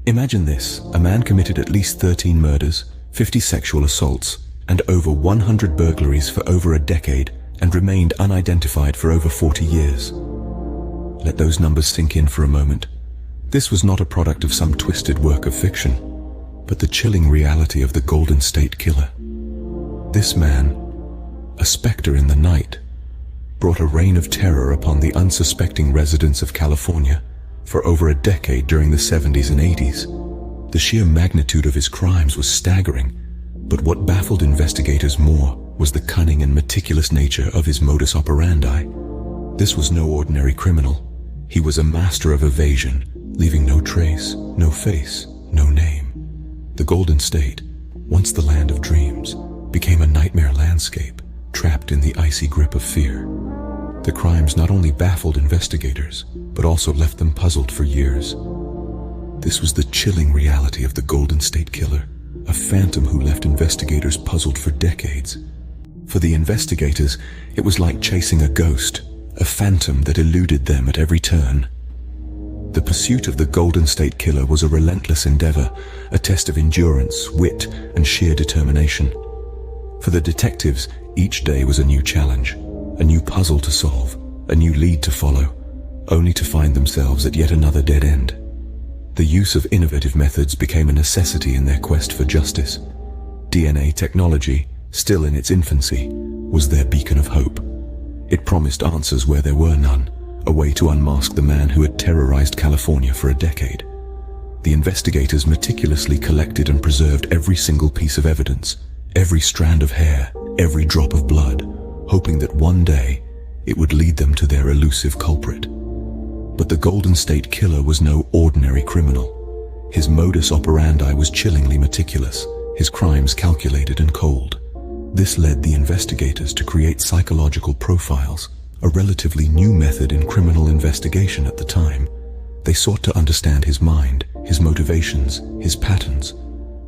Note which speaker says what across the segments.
Speaker 1: Imagine this: a man committed at least 13 murders, 50 sexual assaults, and over 100 burglaries for over a decade, and remained unidentified for over 40 years. Let those numbers sink in for a moment. This was not a product of some twisted work of fiction, but the chilling reality of the Golden State Killer. This man, a specter in the night, brought a reign of terror upon the unsuspecting residents of California for over a decade during the 70s and 80s. The sheer magnitude of his crimes was staggering, but what baffled investigators more was the cunning and meticulous nature of his modus operandi. This was no ordinary criminal. He was a master of evasion, leaving no trace, no face, no name. The Golden State, once the land of dreams, became a nightmare landscape, trapped in the icy grip of fear. The crimes not only baffled investigators, but also left them puzzled for years. This was the chilling reality of the Golden State Killer, a phantom who left investigators puzzled for decades. For the investigators, it was like chasing a ghost, a phantom that eluded them at every turn. The pursuit of the Golden State Killer was a relentless endeavor, a test of endurance, wit, and sheer determination. For the detectives, each day was a new challenge, a new puzzle to solve, a new lead to follow, only to find themselves at yet another dead end. The use of innovative methods became a necessity in their quest for justice. DNA technology, still in its infancy, was their beacon of hope. It promised answers where there were none, a way to unmask the man who had terrorized California for a decade. The investigators meticulously collected and preserved every single piece of evidence, every strand of hair, every drop of blood, hoping that one day it would lead them to their elusive culprit. But the Golden State Killer was no ordinary criminal. His modus operandi was chillingly meticulous, his crimes calculated and cold. This led the investigators to create psychological profiles, a relatively new method in criminal investigation at the time. They sought to understand his mind, his motivations, his patterns.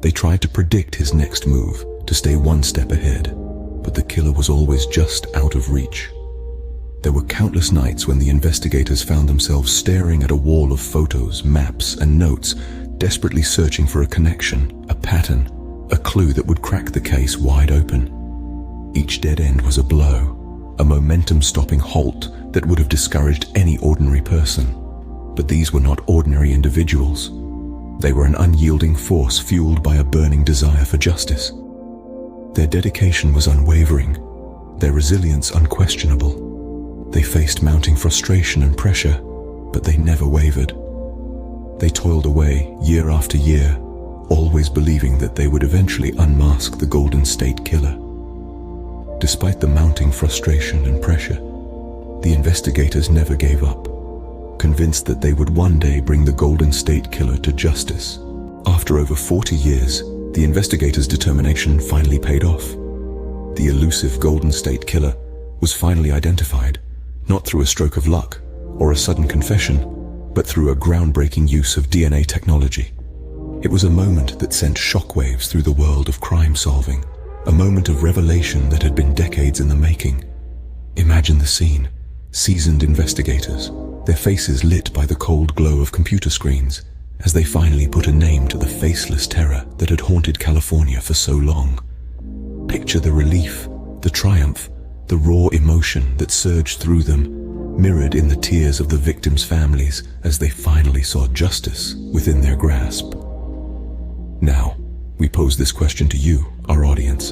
Speaker 1: They tried to predict his next move, to stay one step ahead. But the killer was always just out of reach. There were countless nights when the investigators found themselves staring at a wall of photos, maps, and notes, desperately searching for a connection, a pattern, a clue that would crack the case wide open. Each dead end was a blow, a momentum-stopping halt that would have discouraged any ordinary person. But these were not ordinary individuals. They were an unyielding force fueled by a burning desire for justice. Their dedication was unwavering, their resilience unquestionable. They faced mounting frustration and pressure, but they never wavered. They toiled away year after year, always believing that they would eventually unmask the Golden State Killer. Despite the mounting frustration and pressure, the investigators never gave up, convinced that they would one day bring the Golden State Killer to justice. After over 40 years, the investigators' determination finally paid off. The elusive Golden State Killer was finally identified, not through a stroke of luck or a sudden confession, but through a groundbreaking use of DNA technology. It was a moment that sent shockwaves through the world of crime solving, a moment of revelation that had been decades in the making. Imagine the scene: seasoned investigators, their faces lit by the cold glow of computer screens, as they finally put a name to the faceless terror that had haunted California for so long. Picture the relief, the triumph, the raw emotion that surged through them, mirrored in the tears of the victims' families as they finally saw justice within their grasp. Now, we pose this question to you, our audience.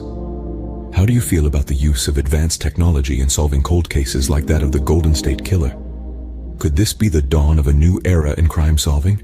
Speaker 1: How do you feel about the use of advanced technology in solving cold cases like that of the Golden State Killer? Could this be the dawn of a new era in crime solving?